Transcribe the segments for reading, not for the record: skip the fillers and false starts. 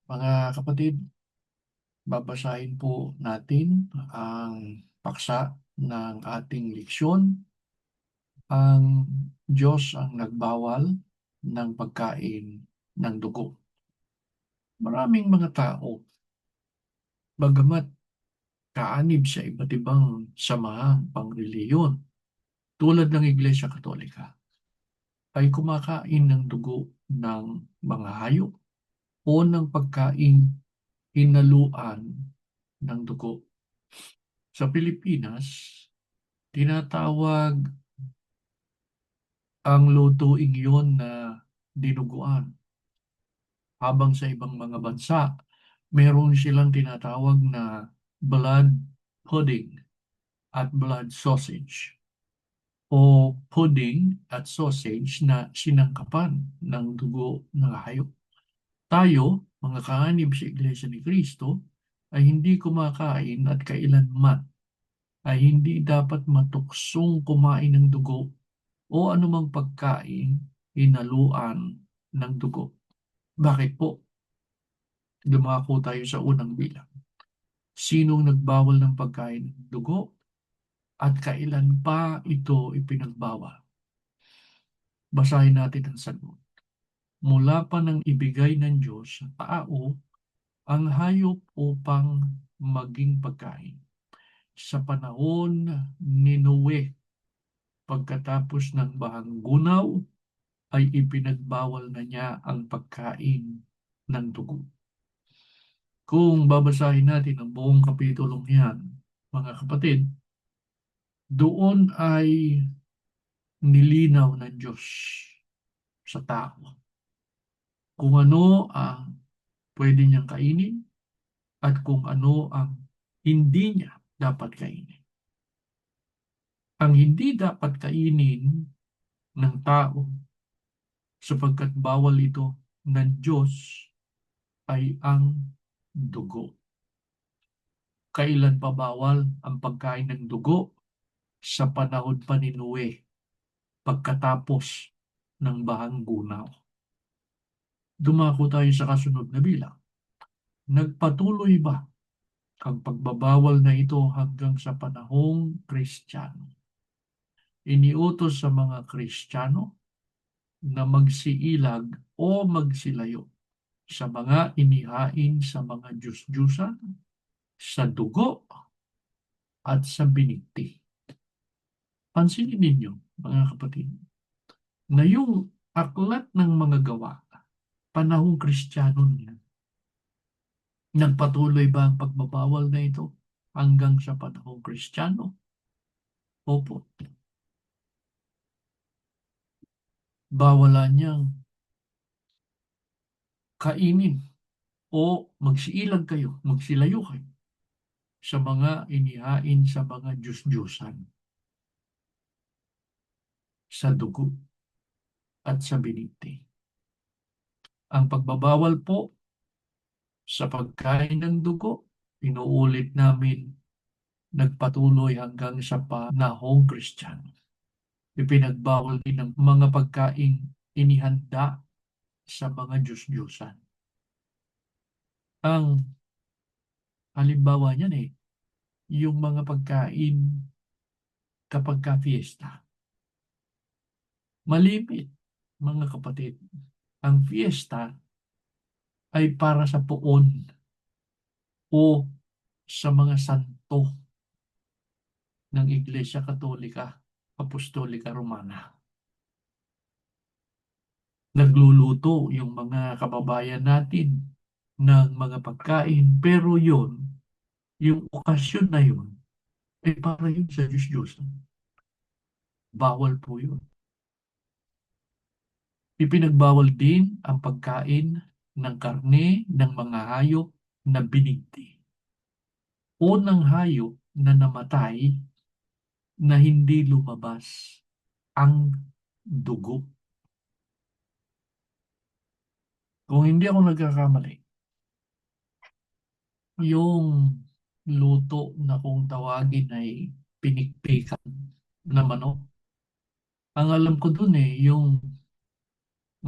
Mga kapatid, babasahin po natin ang paksa ng ating leksyon. Ang Diyos ang nagbawal ng pagkain ng dugo. Maraming mga tao, bagamat kaanib sa iba't ibang samahang pangreliyon, tulad ng Iglesia Katolika, ay kumakain ng dugo ng mga hayop o ng pagkain hinaluan ng dugo. Sa Pilipinas, tinatawag ang lutuing yun na dinuguan. Habang sa ibang mga bansa, meron silang tinatawag na blood pudding at blood sausage o pudding at sausage na sinangkapan ng dugo ng hayop. Tayo, mga kaanib sa Iglesia ni Cristo, ay hindi kumakain at kailanman ay hindi dapat matuksong kumain ng dugo o anumang pagkain hinaluan ng dugo. Bakit po? Dumako tayo sa unang bilang. Sinong nagbawal ng pagkain ng dugo at kailan pa ito ipinagbawal? Basahin natin ang sagot. Mula pa nang ibigay ng Diyos sa tao ang hayop upang maging pagkain. Sa panahon ni Noe, pagkatapos ng bahang gunaw, ay ipinagbawal na niya ang pagkain ng dugo. Kung babasahin natin ang buong kapitulong yan, mga kapatid, doon ay nilinaw ng Diyos sa tao kung ano ang pwede niyang kainin at kung ano ang hindi niya dapat kainin. Ang hindi dapat kainin ng tao sapagkat bawal ito ng Diyos ay ang dugo. Kailan pa bawal ang pagkain ng dugo? Sa panahon pa ni Noe, pagkatapos ng bahang gunaw. Dumako tayo sa kasunod na bilang. Nagpatuloy ba ang pagbabawal na ito hanggang sa panahong Kristiyano? Iniutos sa mga Kristiyano na magsiilag o magsilayo sa mga inihain sa mga Diyos-Diyusan, sa dugo at sa binigti. Pansinin ninyo, mga kapatid, na yung aklat ng mga gawa, panahong Kristiyano niya, nagpatuloy ba ang pagbabawal na ito hanggang sa panahong Kristiyano? Opo. Bawalan niyang kainin o magsiilag kayo, magsilayo kayo sa mga inihain sa mga Diyos-Diyosan, sa dugo at sa binigti. Ang pagbabawal po sa pagkain ng dugo, inuulit namin, nagpatuloy hanggang sa panahong Kristiyano. Ipinagbawal din ang mga pagkain inihanda sa mga Diyos-Diyosan. Ang halimbawa niyan yung mga pagkain kapag ka-fiesta. Malimit, mga kapatid, ang fiesta ay para sa puon o sa mga santo ng Iglesia Katolika, Apostolika Romana. Nagluluto yung mga kababayan natin ng mga pagkain, pero yung okasyon na yun, ay para yun sa Diyos-Diyos. Bawal po yun. Ipinagbawal din ang pagkain ng karne ng mga hayop na binigti o ng hayop na namatay na hindi lumabas ang dugo. Kung hindi ako nagkakamali, yung luto na kung tawagin ay pinikpikan na manok. Ang alam ko dun yung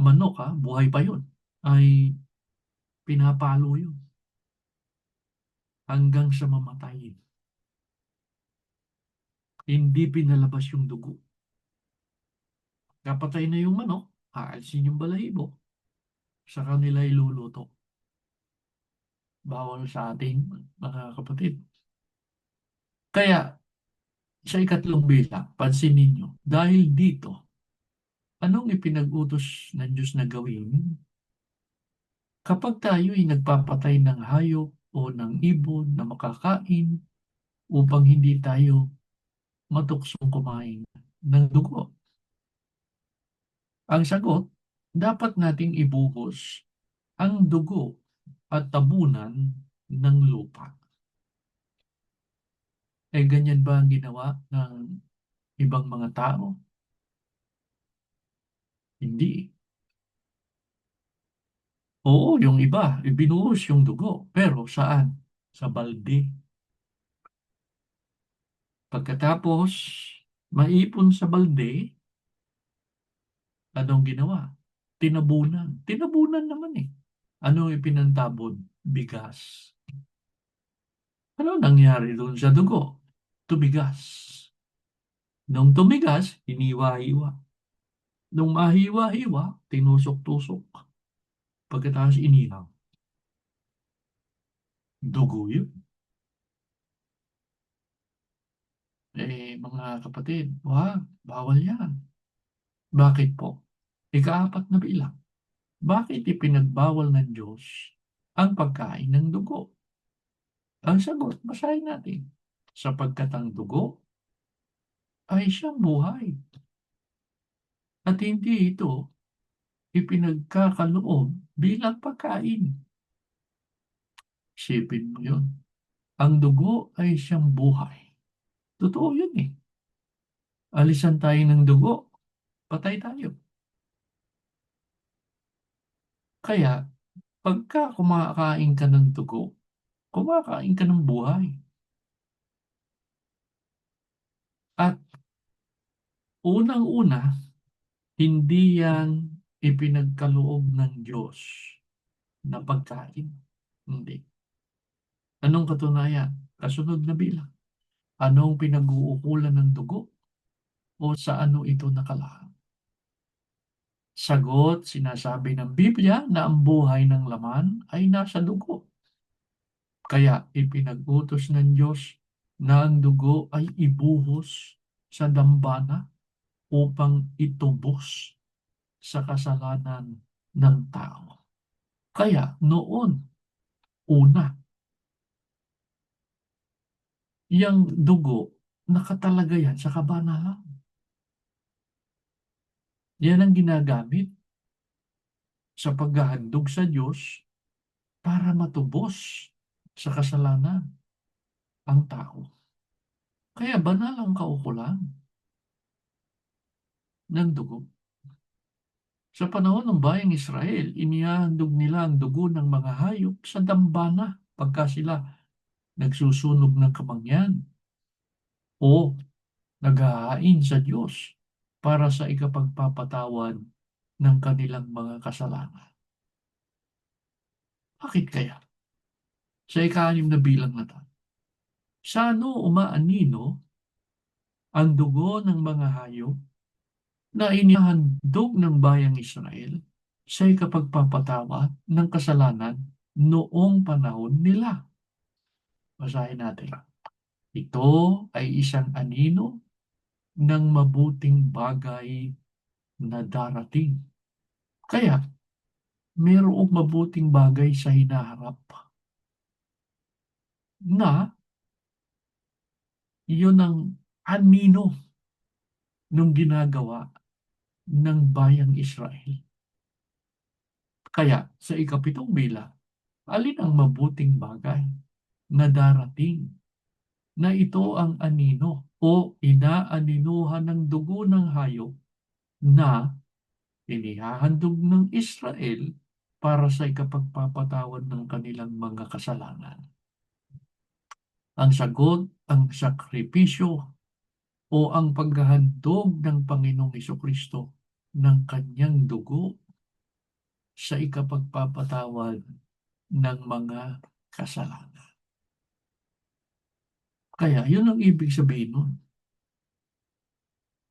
manok buhay pa yun, ay pinapalo yun hanggang sa mamatay. Hindi pinalabas yung dugo. Kapatay na yung manok, aalisin yung balahibo, sa kanila iluluto. Bawal sa ating mga kapatid. Kaya, sa ikatlong bilang, pansinin ninyo, dahil dito, anong ipinag-utos ng Diyos na gawin kapag tayo ay nagpapatay ng hayop o ng ibon na makakain upang hindi tayo matuksong kumain ng dugo? Ang sagot, dapat nating ibuhos ang dugo at tabunan ng lupa. Eh, ganyan ba ang ginawa ng ibang mga tao? Hindi. Oo, yung iba, ibinuhos yung dugo. Pero saan? Sa balde. Pagkatapos, maipon sa balde, anong ginawa? Tinabunan. Tinabunan naman eh. Ano ipinantabon? Bigas. Ano nangyari doon sa dugo? Tumigas. Nung tumigas, hiniwa-hiwa. Nung mahiwa-hiwa, tinusok-tusok. Pagkatapos inihaw. Dugo yun. Mga kapatid, wag, bawal yan. Bakit po? Ikaapat na bilang. Bakit ipinagbawal ng Diyos ang pagkain ng dugo? Ang sagot, basahin natin. Sapagkat ang dugo ay siyang buhay. At hindi ito ipinagkakaloob bilang pagkain. Isipin mo yun. Ang dugo ay siyang buhay. Totoo yun eh. Alisan tayo ng dugo, patay tayo. Kaya, pagka kumakain ka ng dugo, kumakain ka ng buhay. At unang-una, hindi yan ipinagkaloob ng Diyos na pagkain. Hindi. Anong katunayan? Kasunod na bilang. Anong pinag-uukulan ng dugo o sa ano ito nakalaan? Sagot, sinasabi ng Biblia na ang buhay ng laman ay nasa dugo. Kaya ipinag-utos ng Diyos na ang dugo ay ibuhos sa dambana upang itubos sa kasalanan ng tao. Kaya noon, una, yung dugo, nakatalaga yan sa kabanalan. Yan ang ginagamit sa paghahandog sa Diyos para matubos sa kasalanan ang tao. Kaya banal ang kaukulan ng dugo. Sa panahon ng bayang Israel, inihahandog nila ang dugo ng mga hayop sa dambana pagka sila nagsusunog ng kamangyan o naghahain sa Diyos para sa ikapagpapatawad ng kanilang mga kasalanan. Bakit kaya? Sa ika-6 na bilang na to. Sano umaanino ang dugo ng mga hayop na inihandog ng bayang Israel sa ikapagpapatawad ng kasalanan noong panahon nila? Basahin natin. Ito ay isang anino ng mabuting bagay na darating. Kaya, mayroong mabuting bagay sa hinaharap na iyon ang anino nung ginagawa ng bayang Israel. Kaya, sa ikapitong bilang, alin ang mabuting bagay na darating na ito ang anino o inaaninuhan ng dugo ng hayop na inihahandog ng Israel para sa ikapagpapatawad ng kanilang mga kasalanan. Ang sagot, ang sakripisyo o ang paghahandog ng Panginoong Hesukristo ng kanyang dugo sa ikapagpapatawad ng mga kasalanan. Kaya yun ang ibig sabihin nun.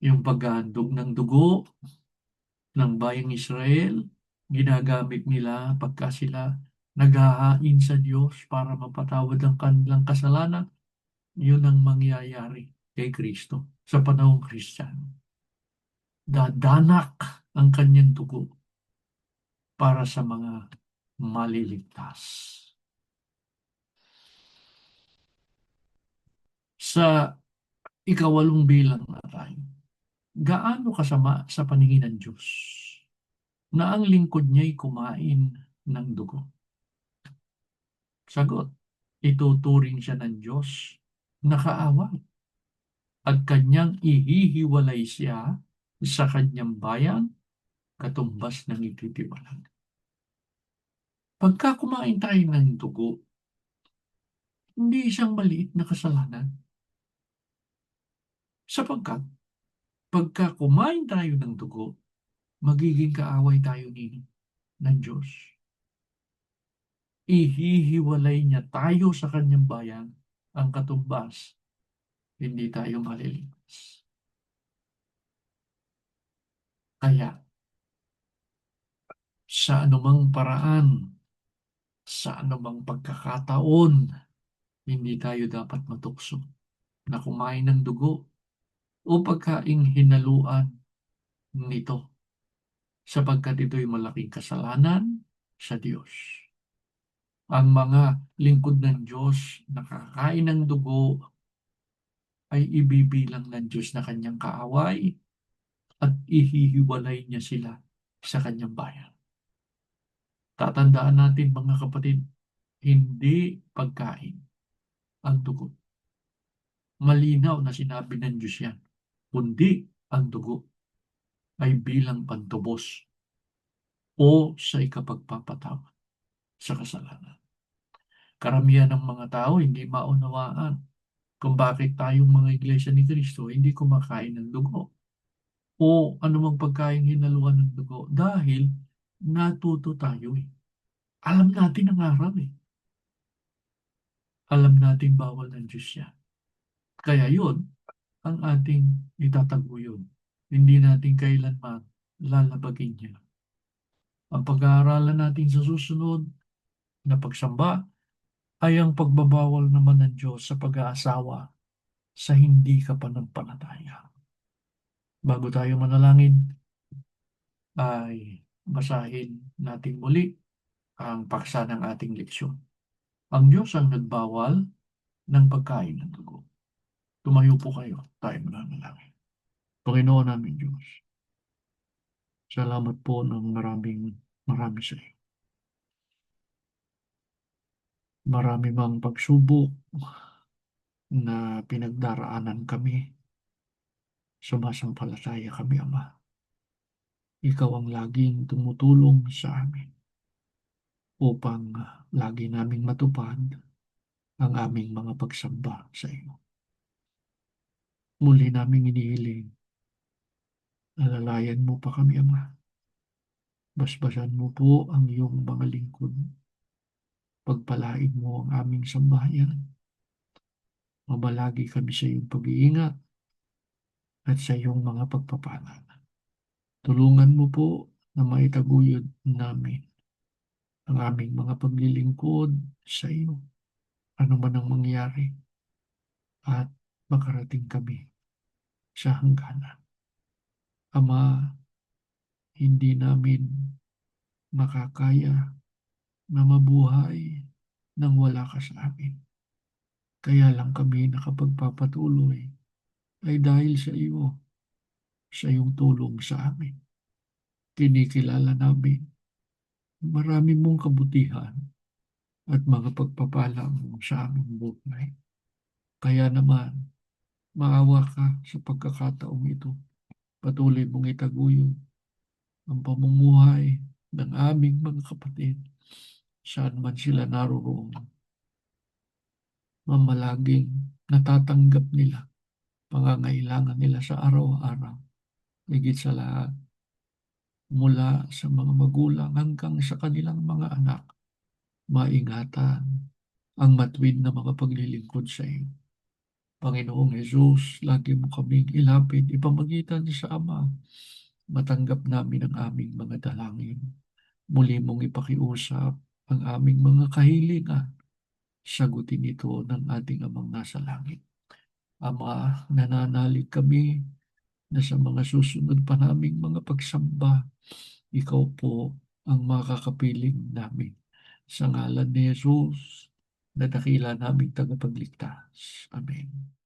Yung paghahandog ng dugo ng bayang Israel, ginagamit nila pagka sila naghahain sa Diyos para mapatawad ang kanilang kasalanan. Yun ang mangyayari kay Kristo sa panahong Kristiyano. Dadanak ang kanyang dugo para sa mga maliligtas. Sa ikawalong bilang na tayo, gaano kasama sa paningin ng Diyos na ang lingkod niya'y kumain ng dugo? Sagot, ituturing siya ng Diyos na kaaway at kanyang ihihiwalay siya sa kanyang bayan katumbas ng ititiwalang. Pagka kumain tayo ng dugo, hindi isang maliit na kasalanan. Sapagkat, pagka kumain tayo ng dugo, magiging kaaway tayo ng Diyos. Ihihiwalay niya tayo sa kanyang bayan, ang katumbas, hindi tayo maliligtas. Kaya, sa anumang paraan, sa anumang pagkakataon, hindi tayo dapat matukso na kumain ng dugo o pagkaing hinaluan nito sapagkat ito'y malaking kasalanan sa Diyos. Ang mga lingkod ng Diyos na kakain ng dugo ay ibibilang ng Diyos na kanyang kaaway at ihihiwalay niya sila sa kanyang bayan. Tatandaan natin mga kapatid, hindi pagkain ang dugo. Malinaw na sinabi ng Diyos yan, kundi ang dugo ay bilang pantubos o sa ikapagpapatawad sa kasalanan. Karamihan ng mga tao hindi maunawaan kung bakit tayong mga iglesia ni Kristo hindi kumakain ng dugo o anumang pagkain hinaluan ng dugo dahil natuto tayo eh. Alam natin ang aral eh. Alam natin bawal ng Diyos yan. Kaya yun ang ating itataguyod. Hindi natin kailanman lalabagin niya. Ang pag-aaralan natin sa susunod na pagsamba ay ang pagbabawal naman ng Diyos sa pag-aasawa sa hindi kapanagpalataya. Bago tayo manalangin, ay basahin natin muli ang paksa ng ating leksyon. Ang Diyos ang nagbawal ng pagkain ng dugo. Tumayo po kayo, tayo mananalangin. Panginoon namin Diyos, salamat po ng marami sa iyo. Marami mang pagsubok na pinagdaraanan kami, sumasampalataya kami, Ama. Ikaw ang laging tumutulong sa amin upang lagi naming matupad ang aming mga pagsamba sa iyo. Muli naming inihiling, alalayan mo pa kami, Ama. Basbasan mo po ang iyong mga lingkod. Pagpalain mo ang aming sambahayan. Mabalagi kami sa iyong pag-iingat at sa iyong mga pagpapala. Tulungan mo po na maitaguyod namin ang aming mga paglilingkod sa iyo, ano man ang mangyari, at makarating kami sa hangganan. Ama, hindi namin makakaya na mabuhay nang wala ka sa amin. Kaya lang kami nakapagpapatuloy ay dahil sa iyo, sa iyong tulong sa amin. Kinikilala namin marami mong kabutihan at mga pagpapala mo sa aming buhay. Kaya naman, maawa ka sa pagkakataong ito. Patuloy mong itaguyod ang pamumuhay ng aming mga kapatid saan man sila naroroon. Mamalaging natatanggap nila pangangailangan nila sa araw-araw. Higit sa lahat, mula sa mga magulang hanggang sa kanilang mga anak maingatan ang matuwid na mga paglilingkod sa iyo. Panginoong Hesus, lagi mo kaming ilapit, ipamagitan sa Ama. Matanggap namin ang aming mga dalangin. Muli mong ipakiusap ang aming mga kahilingan. Sagutin ito ng ating Amang nasa langit. Ama, nananalig kami na sa mga susunod pa naming mga pagsamba, ikaw po ang makakapiling namin. Sa ngalan ni Jesus, na dakila naming tagapagligtas. Amen.